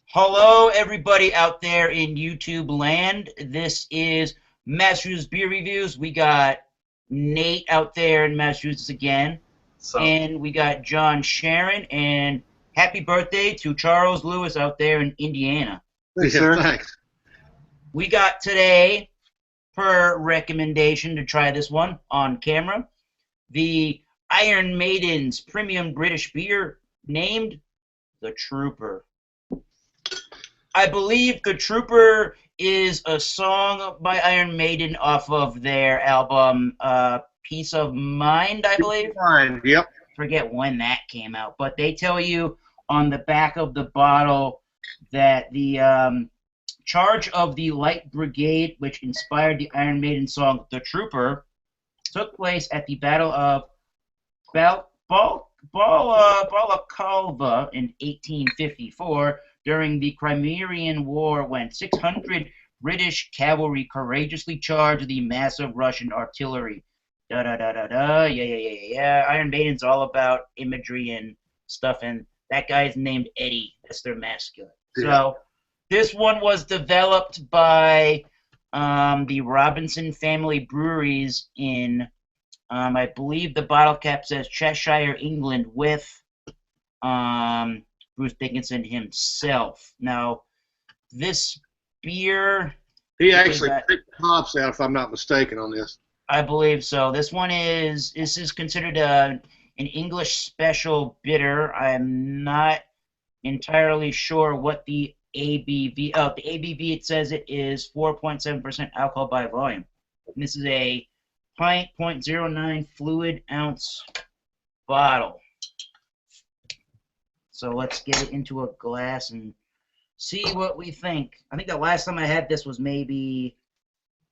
Hello, everybody out there in YouTube land. This is Massachusetts Beer Reviews. We got Nate out there in Massachusetts again, So, and we got John Sharon. And happy birthday to Charles Lewis out there in Indiana. thanks, Yeah, sir. thanks. We got today, per recommendation, to try this one on camera, the Iron Maiden's premium British beer named the Trooper. I believe The Trooper is a song by Iron Maiden off of their album Peace of Mind, I believe. Fine. Yep. Forget when that came out, but they tell you on the back of the bottle that the charge of the Light Brigade, which inspired the Iron Maiden song The Trooper, took place at the Battle of Balaclava in 1854 during the Crimean War when 600 British cavalry courageously charged the massive Russian artillery. Da da da da da. Yeah. Iron Maiden's all about imagery and stuff, and that guy's named Eddie. That's their mascot. Yeah. So this one was developed by the Robinson Family Breweries in I believe the bottle cap says Cheshire, England, with Bruce Dickinson himself. Now, this beer, He actually picked hops out, if I'm not mistaken, on this. I believe so. This is considered an English special bitter. I'm not entirely sure what the ABV. Oh, the ABV, it says it is 4.7% alcohol by volume. And this is a pint .09 fluid ounce bottle. So let's get it into a glass and see what we think. I think the last time I had this was maybe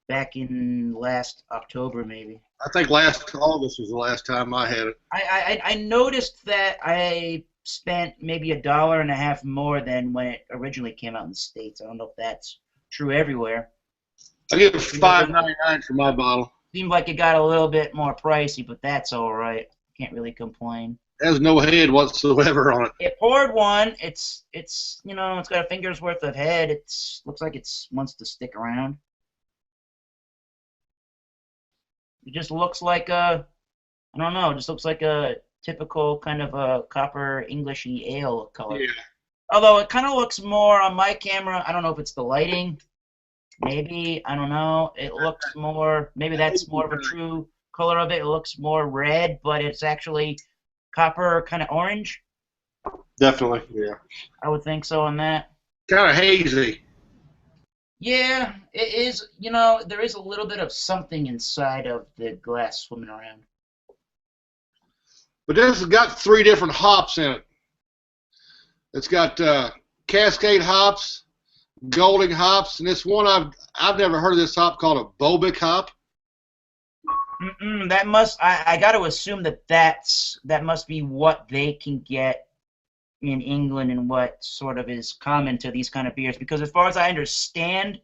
back in last October, maybe. I think last August was the last time I had it. I noticed that I spent maybe $1.50 more than when it originally came out in the States. I don't know if that's true everywhere. I give it $5.99 for my bottle. Seemed like it got a little bit more pricey, but that's all right. Can't really complain. It has no head whatsoever on it. It poured one. It's it's got a finger's worth of head. Looks like it wants to stick around. It just looks like I don't know. It just looks like a typical kind of a copper Englishy ale color. Yeah. Although it kind of looks more on my camera. I don't know if it's the lighting. Maybe, I don't know. It looks more, maybe that's more of a true color of it. It looks more red, but it's actually copper kind of orange. Definitely. Yeah. I would think so on that. Kind of hazy. Yeah, it is. There is a little bit of something inside of the glass swimming around. But this has got 3 different hops in it. It's got Cascade hops, Golding hops, and this one I've never heard of this hop called a Bobic hop. That must I got to assume that must be what they can get in England and what sort of is common to these kind of beers. Because as far as I understand,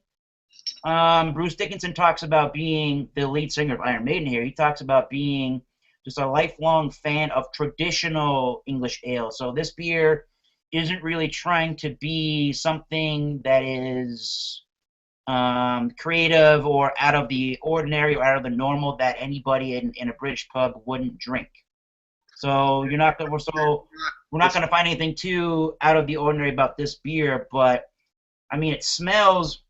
Bruce Dickinson talks about being the lead singer of Iron Maiden here. He talks about being just a lifelong fan of traditional English ale. So this beer isn't really trying to be something that is creative or out of the ordinary or out of the normal that anybody in a British pub wouldn't drink. So we're not going to find anything too out of the ordinary about this beer. But I mean, it smells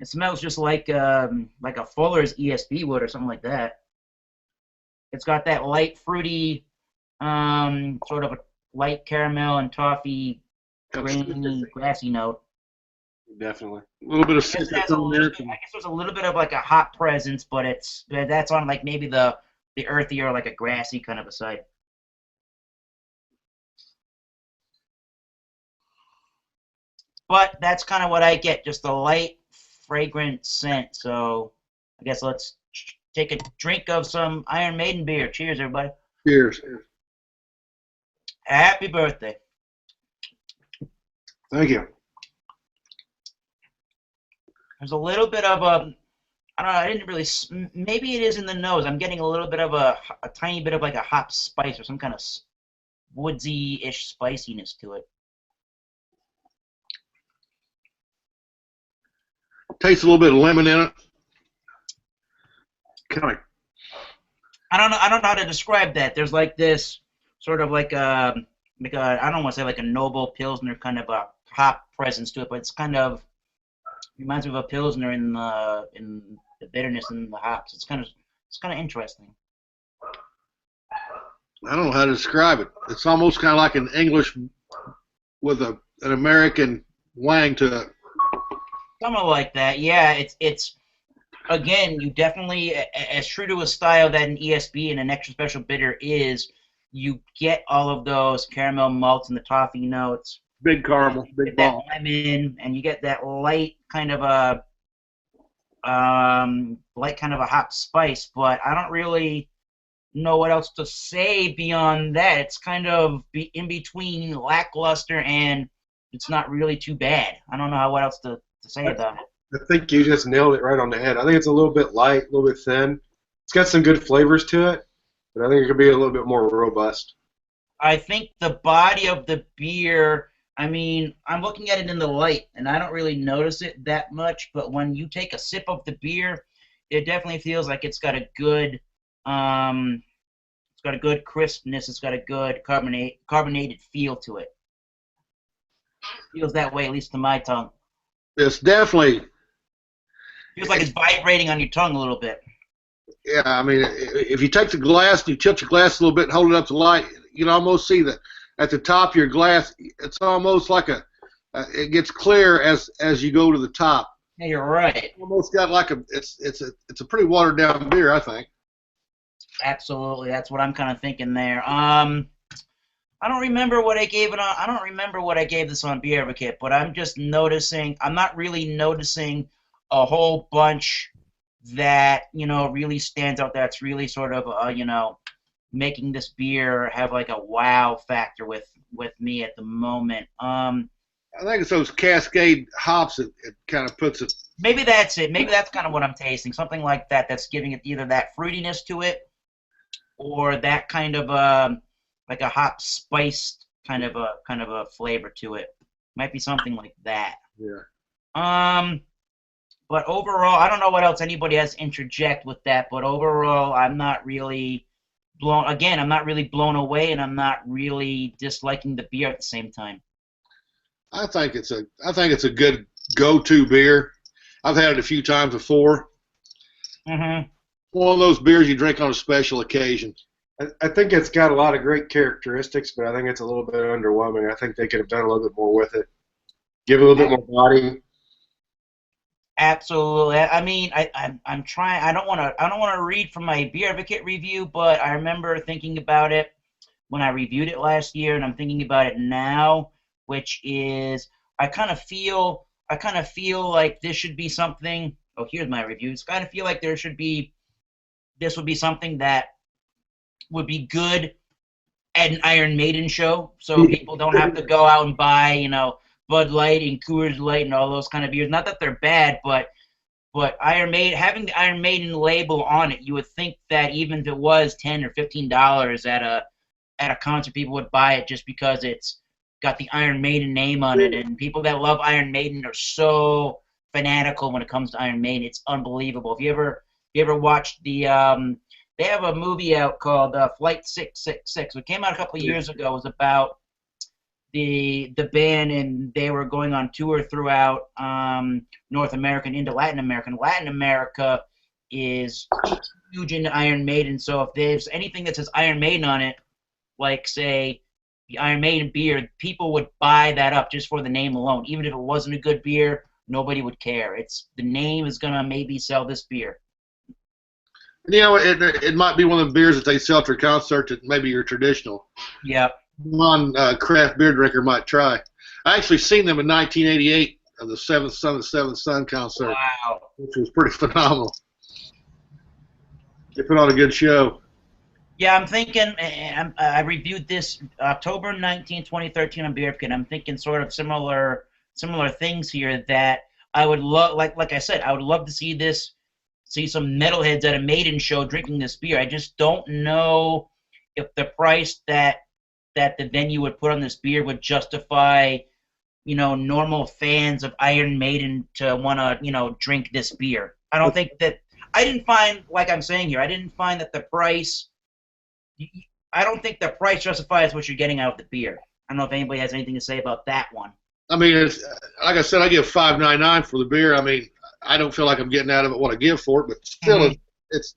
just like a Fuller's ESB would or something like that. It's got that light fruity sort of a light caramel and toffee, grainy, grassy note. Definitely. A little bit of citrus on there. I guess there's a little bit of like a hot presence, but that's on like maybe the earthier, like a grassy kind of a side. But that's kind of what I get, just a light, fragrant scent. So I guess let's take a drink of some Iron Maiden beer. Cheers, everybody. Cheers. Happy birthday. Thank you. There's a little bit of a, I don't know, I didn't really, maybe it is in the nose. I'm getting a little bit of a tiny bit of like a hop spice or some kind of woodsy-ish spiciness to it. Tastes a little bit of lemon in it. Kind of. I don't know how to describe that. There's like this sort of like a I don't want to say like a noble pilsner kind of a hop presence to it, but it's kind of reminds me of a pilsner in the bitterness and the hops. It's kind of interesting. I don't know how to describe it. It's almost kind of like an English with an American wang to it. Something like that. Yeah, it's again, you definitely as true to a style that an ESB and an extra special bitter is. You get all of those caramel malts and the toffee notes. Big caramel, You big get that ball. lemon, and you get that light kind of a hot spice. But I don't really know what else to say beyond that. It's kind of in between lackluster and it's not really too bad. I don't know what else to say about it. I think you just nailed it right on the head. I think it's a little bit light, a little bit thin. It's got some good flavors to it, but I think it could be a little bit more robust. I think the body of the beer, I mean, I'm looking at it in the light, and I don't really notice it that much, but when you take a sip of the beer, it definitely feels like it's got a good crispness, it's got a good carbonated feel to it. Feels that way, at least to my tongue. It's definitely, Feels like it's vibrating on your tongue a little bit. yeah, I mean, if you take the glass and you tilt your glass a little bit and hold it up to light, you can almost see that at the top of your glass, it's almost like it gets clear as you go to the top. Yeah, you're right. Almost got like it's a pretty watered down beer, I think. Absolutely, that's what I'm kind of thinking there. I don't remember what I gave it on. I don't remember what I gave this on Beer Advocate, but I'm just noticing. I'm not really noticing a whole bunch that really stands out. That's really sort of making this beer have like a wow factor with me at the moment. I think it's those Cascade hops that it kind of puts it. Maybe that's it. Maybe that's kind of what I'm tasting. Something like that. That's giving it either that fruitiness to it, or that kind of like a hop spiced kind of a flavor to it. Might be something like that. Yeah. But overall, I don't know what else anybody has to interject with that. But overall, I'm not really blown. Again, I'm not really blown away, and I'm not really disliking the beer at the same time. I think it's a good go-to beer. I've had it a few times before. Mm-hmm. One of those beers you drink on a special occasion. I think it's got a lot of great characteristics, but I think it's a little bit underwhelming. I think they could have done a little bit more with it. Give it a little bit more body. Absolutely. I mean, I'm trying. I don't want to read from my Beer Advocate review, but I remember thinking about it when I reviewed it last year, and I'm thinking about it now, which is I kind of feel like this should be something. Oh, here's my reviews. I kind of feel like this would be something that would be good at an Iron Maiden show, so people don't have to go out and buy, Bud Light and Coors Light and all those kind of beers. Not that they're bad, but Iron Maiden, having the Iron Maiden label on it, you would think that even if it was $10 or $15 at a concert, people would buy it just because it's got the Iron Maiden name on it. And people that love Iron Maiden are so fanatical when it comes to Iron Maiden. It's unbelievable. If you ever watched the they have a movie out called Flight 666. It came out a couple of years ago. It was about the band, and they were going on tour throughout North America and into Latin America. And Latin America is huge into Iron Maiden, so if there's anything that says Iron Maiden on it, like, say, the Iron Maiden beer, people would buy that up just for the name alone. Even if it wasn't a good beer, nobody would care. The name is going to maybe sell this beer. It might be one of the beers that they sell at their concert that maybe your traditional. Yeah. Non-craft beer drinker might try. I actually seen them in 1988 at the Seventh Son concert. Wow. Which was pretty phenomenal. They put on a good show. Yeah, I'm thinking, I reviewed this October 19, 2013 on Beer Advocate. I'm thinking sort of similar things here that I would love, like I said, I would love to see some metalheads at a Maiden show drinking this beer. I just don't know if the price that the venue would put on this beer would justify normal fans of Iron Maiden to want to, drink this beer. I don't think that I didn't find, like I'm saying here, I didn't find that the price. I don't think the price justifies what you're getting out of the beer. I don't know if anybody has anything to say about that one. I mean, it's, like I said, I give $5.99 for the beer. I mean, I don't feel like I'm getting out of it what I give for it, but still, it's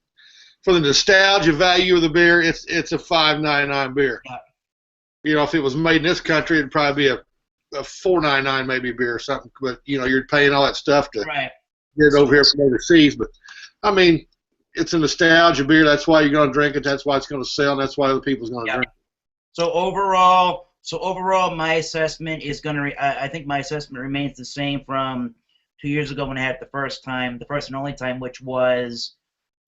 for the nostalgia value of the beer. It's a $5.99 beer. Yeah. If it was made in this country, it'd probably be a $4.99 maybe beer or something. But you're paying all that stuff to Right. get it over here from overseas. But I mean, it's a nostalgia beer. That's why you're going to drink it. That's why it's going to sell. And that's why other people's going to drink it. So overall, my assessment is going to. I think my assessment remains the same from 2 years ago when I had it the first and only time, which was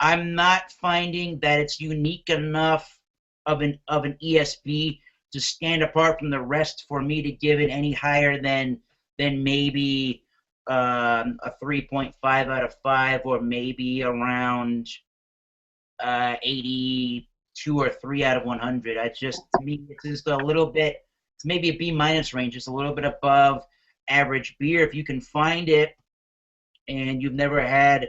I'm not finding that it's unique enough of an ESB to stand apart from the rest for me to give it any higher than maybe a 3.5 out of 5, or maybe around 82 or 3 out of 100. To me, it's just a little bit. It's maybe a B- range, just a little bit above average beer. If you can find it, and you've never had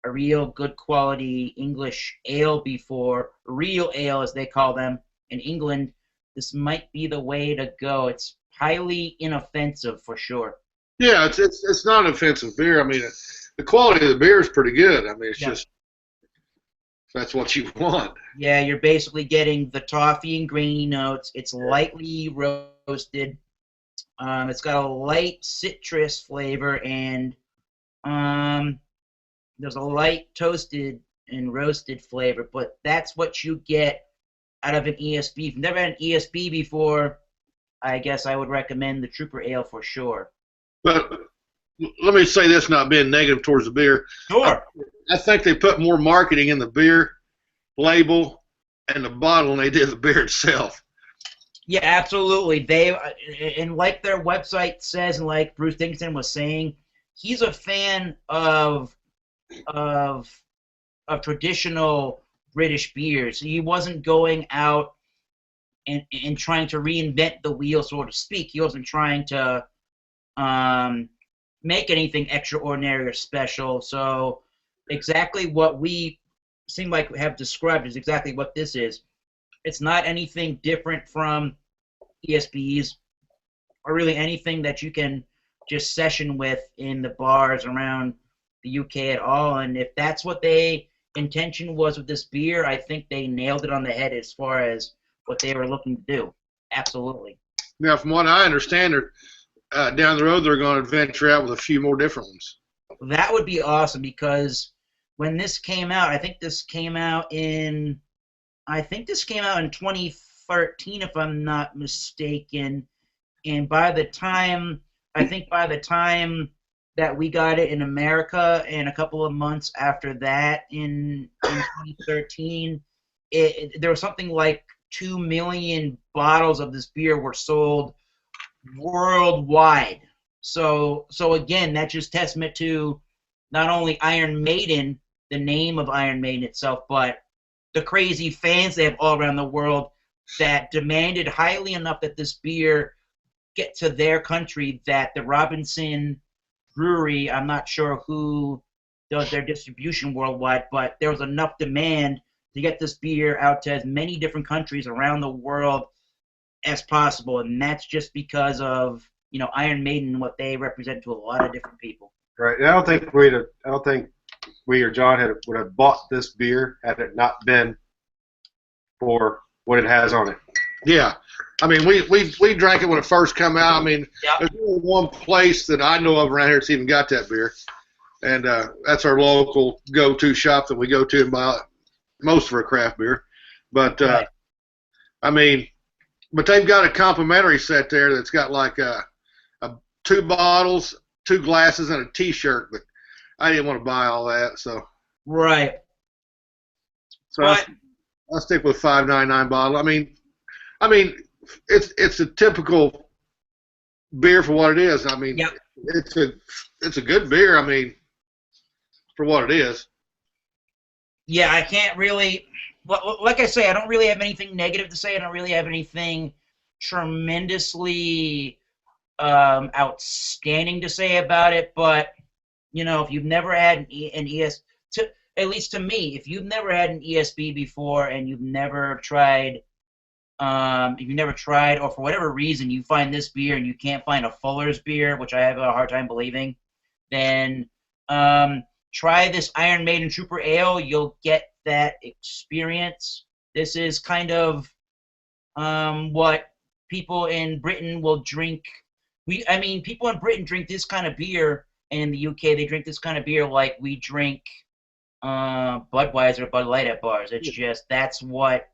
a real good quality English ale before, real ale as they call them in England, this might be the way to go. It's highly inoffensive for sure. Yeah, it's not an offensive beer. I mean, the quality of the beer is pretty good. I mean, it's just that's what you want. Yeah, you're basically getting the toffee and grainy notes. It's lightly roasted. It's got a light citrus flavor, and there's a light toasted and roasted flavor. But that's what you get out of an ESB. If you've never had an ESB before, I guess I would recommend the Trooper Ale for sure. But let me say this, not being negative towards the beer. Sure. I think they put more marketing in the beer label and the bottle than they did the beer itself. Yeah, absolutely. And like their website says, and like Bruce Dickinson was saying, he's a fan of traditional British beers. He wasn't going out and trying to reinvent the wheel, so to speak. He wasn't trying to make anything extraordinary or special. So exactly what we seem like have described is exactly what this is. It's not anything different from ESBs or really anything that you can just session with in the bars around the UK at all. And if that's what they intention was with this beer, I think they nailed it on the head as far as what they were looking to do. Absolutely. Now, from what I understand, down the road they're going to venture out with a few more different ones. That would be awesome, because when this came out, I think this came out in 2013, if I'm not mistaken. And by the time that we got it in America, and a couple of months after that in 2013, there was something like 2 million bottles of this beer were sold worldwide. So again, that's just testament to not only Iron Maiden, the name of Iron Maiden itself, but the crazy fans they have all around the world that demanded highly enough that this beer get to their country that the Robinson Brewery, I'm not sure who does their distribution worldwide, but there was enough demand to get this beer out to as many different countries around the world as possible, and that's just because of Iron Maiden and what they represent to a lot of different people. Right. And I don't think we or John would have bought this beer had it not been for what it has on it. Yeah. I mean, we drank it when it first came out. I mean, There's only one place that I know of around here that's even got that beer, and that's our local go-to shop that we go to and buy most of our craft beer. But Right. I mean, but they've got a complimentary set there that's got like 2 bottles, 2 glasses, and a T-shirt. But I didn't want to buy all that, so. Right. So I'll stick with $5.99 bottle. I mean, it's a typical beer for what it is. I mean, it's a good beer. I mean, for what it is. Yeah, I can't really. Like I say, I don't really have anything negative to say. I don't really have anything tremendously outstanding to say about it, but you know, if you've never had an at least to me, if you've never had an ESB before and you've never tried, or for whatever reason you find this beer and you can't find a Fuller's beer, which I have a hard time believing, then try this Iron Maiden Trooper Ale. You'll get that experience. This is kind of what people in Britain will drink. People in Britain drink this kind of beer, and in the UK they drink this kind of beer like we drink Budweiser, Bud Light at bars. It's just that's what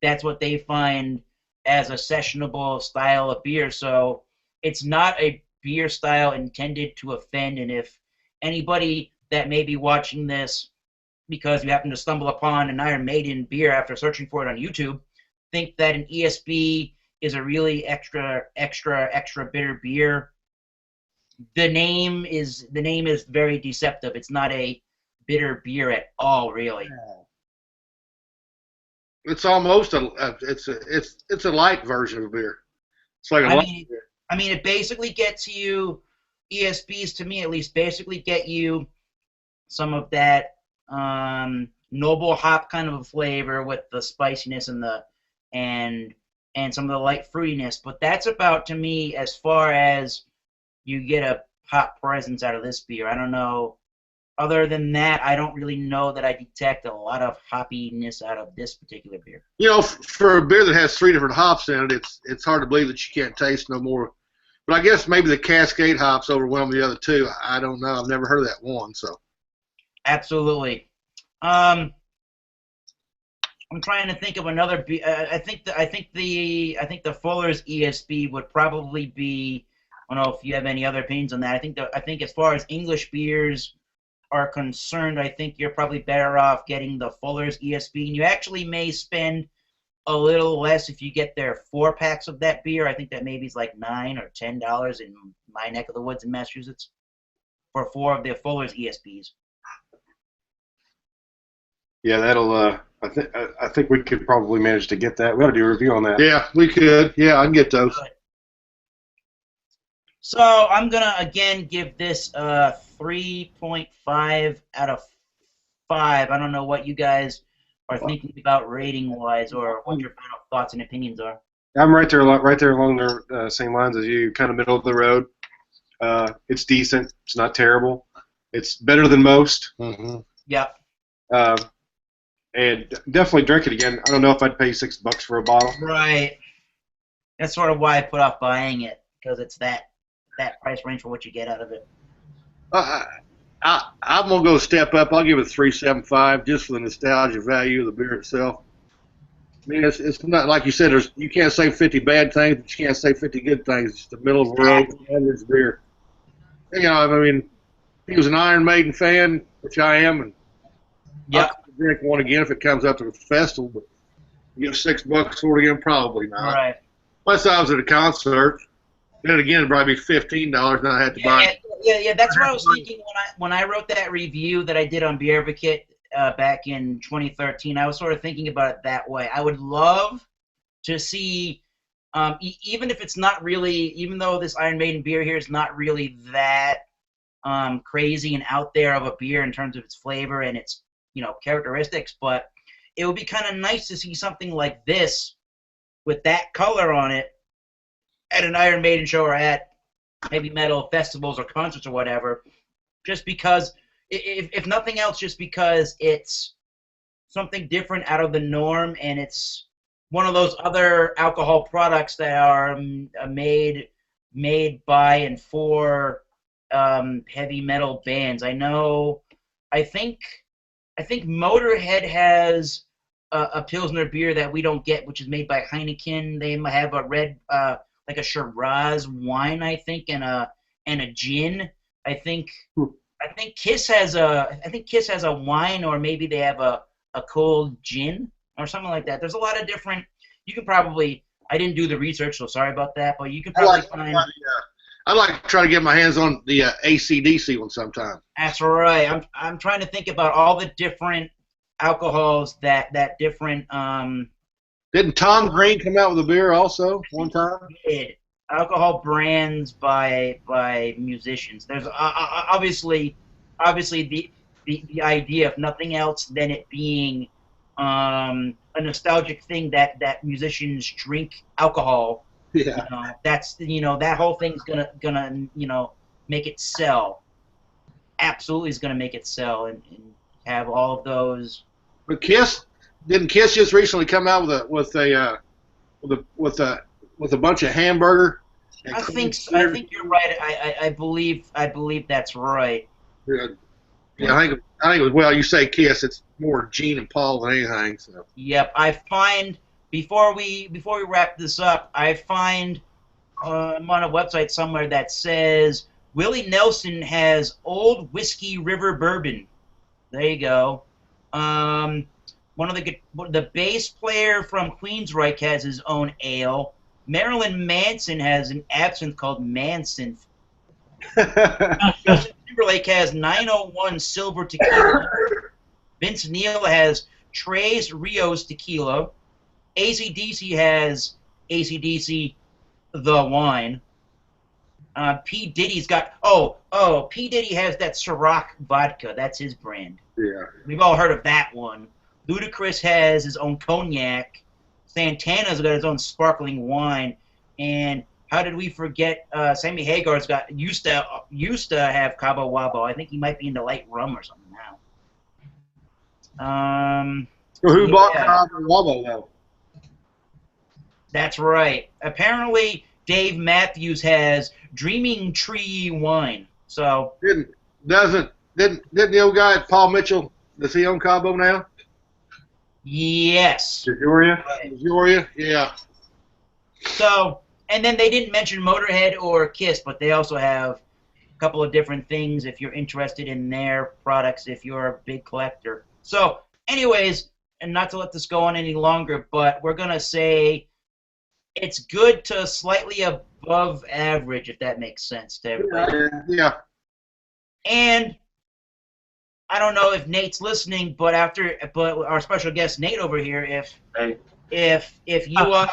they find as a sessionable style of beer. So it's not a beer style intended to offend. And if anybody that may be watching this because you happen to stumble upon an Iron Maiden beer after searching for it on YouTube, think that an ESB is a really extra bitter beer, the name is very deceptive. It's not a bitter beer at all, really. It's almost it's a light version of beer. It's like a light beer. I mean, it basically gets you, ESBs to me at least, basically get you some of that noble hop kind of a flavor with the spiciness and some of the light fruitiness. But that's about, to me, as far as you get a hop presence out of this beer. I don't know. Other than that, I don't really know that I detect a lot of hoppiness out of this particular beer. You know, for a beer that has 3 different hops in it, it's hard to believe that you can't taste no more. But I guess maybe the Cascade hops overwhelm the other two. I don't know. I've never heard of that one. So. Absolutely. I'm trying to think of another beer. I think the Fuller's ESB would probably be. I don't know if you have any other opinions on that. I think as far as English beers are concerned, I think you're probably better off getting the Fuller's ESB, and you actually may spend a little less if you get their 4-packs of that beer. I think that maybe is like $9 or $10 in my neck of the woods in Massachusetts for 4 of their Fuller's ESBs. Yeah, that'll. I think we could probably manage to get that. We ought to do a review on that. Yeah, we could. Yeah, I can get those. Good. So I'm gonna again give this a 3.5 out of 5. I don't know what you guys are thinking about rating-wise, or what your final thoughts and opinions are. I'm right there along the same lines as you, kind of middle of the road. It's decent. It's not terrible. It's better than most. Mm-hmm. Yep. And definitely drink it again. I don't know if I'd pay $6 for a bottle. Right. That's sort of why I put off buying it, because it's that price range for what you get out of it. I'm gonna go step up. I'll give it 3.75 just for the nostalgia value of the beer itself. I mean, it's not like you said. You can't say 50 bad things, but you can't say 50 good things. It's the middle of the road average beer. You know, I mean, he was an Iron Maiden fan, which I am, and Yep. I'll drink one again if it comes up to the festival. But you get $6 for it again, probably not. Right. Unless I was at a concert. Then again, it'd probably be $15, and I had to buy it. Yeah. That's what I was thinking when I wrote that review that I did on Beer Advocate back in 2013. I was sort of thinking about it that way. I would love to see, even if it's not really, even though this Iron Maiden beer here is not really that crazy and out there of a beer in terms of its flavor and its characteristics, but it would be kind of nice to see something like this with that color on it at an Iron Maiden show or at heavy metal festivals or concerts or whatever, just because, if nothing else, just because it's something different out of the norm, and it's one of those other alcohol products that are made by and for heavy metal bands. I think Motorhead has a Pilsner beer that we don't get, which is made by Heineken. They have a red, like a Shiraz wine, I think, and a gin. I think Kiss has a wine, or maybe they have a cold gin or something like that. There's a lot of different. You can probably. I didn't do the research, so sorry about that. But you can probably find. I'd like to try to get my hands on the AC/DC one sometime. That's right. I'm trying to think about all the different alcohols that different. Didn't Tom Green come out with a beer also one time? Did. alcohol brands by musicians. There's obviously the idea, if nothing else, than it being a nostalgic thing that musicians drink alcohol. Yeah. That's that whole thing's gonna make it sell. Absolutely is gonna make it sell and have all of those. But didn't Kiss just recently come out with a bunch of hamburger? I think you're right. I believe that's right. Yeah, I think it was. Well, you say Kiss, it's more Gene and Paul than anything. So. Yep. I find before we wrap this up, I'm on a website somewhere that says Willie Nelson has Old Whiskey River Bourbon. There you go. The bass player from Queensryche has his own ale. Marilyn Manson has an absinthe called Manson. Justin Timberlake has 901 Silver Tequila. Vince Neil has Tres Rios Tequila. AC/DC has AC/DC The Wine. P. Diddy's got P. Diddy has that Ciroc vodka. That's his brand. Yeah. We've all heard of that one. Ludacris has his own cognac. Santana's got his own sparkling wine. And how did we forget? Sammy Hagar's used to have Cabo Wabo. I think he might be into light rum or something now. So who bought Cabo Wabo though? That's right. Apparently, Dave Matthews has Dreaming Tree wine. So Didn't the old guy Paul Mitchell? Does he own Cabo now? yes. Peoria? Yeah. So, and then they didn't mention Motorhead or Kiss, but they also have a couple of different things if you're interested in their products, if you're a big collector. So, anyways, and not to let this go on any longer, but we're going to say it's good to slightly above average, if that makes sense to everybody. Yeah. And I don't know if Nate's listening, but our special guest Nate over here, if you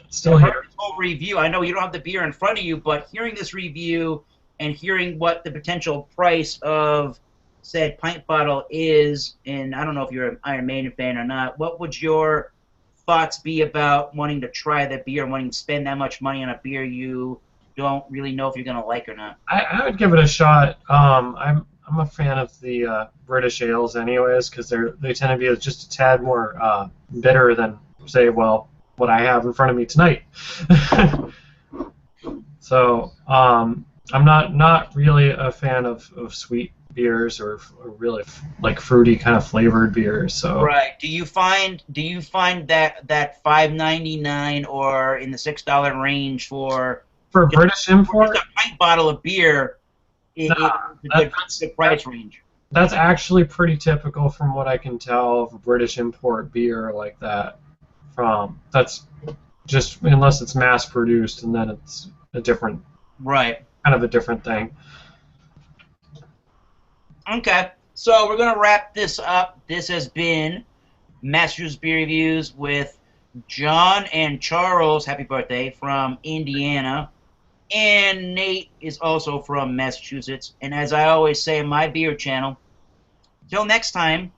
Still here. whole review, I know you don't have the beer in front of you, but hearing this review and hearing what the potential price of said pint bottle is, and I don't know if you're an Iron Maiden fan or not, what would your thoughts be about wanting to try the beer, wanting to spend that much money on a beer you don't really know if you're going to like or not? I would give it a shot. I'm a fan of the British ales anyways, because they tend to be just a tad more bitter than, say, what I have in front of me tonight. So I'm not really a fan of sweet beers or really like fruity kind of flavored beers. So right. Do you find that $5.99 or in the $6 range for British import, just a pint bottle of beer is a good price range? That's actually pretty typical from what I can tell of a British import beer like that. That's just unless it's mass produced, and then it's a different, right, kind of a different thing. Okay, so we're gonna wrap this up. This has been Massachusetts Beer Reviews with John and Charles. Happy birthday from Indiana, and Nate is also from Massachusetts. And as I always say in my beer channel, till next time,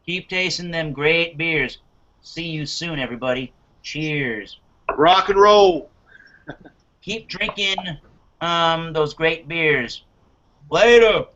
keep tasting them great beers. See you soon, everybody. Cheers. Rock and roll. Keep drinking those great beers. Later.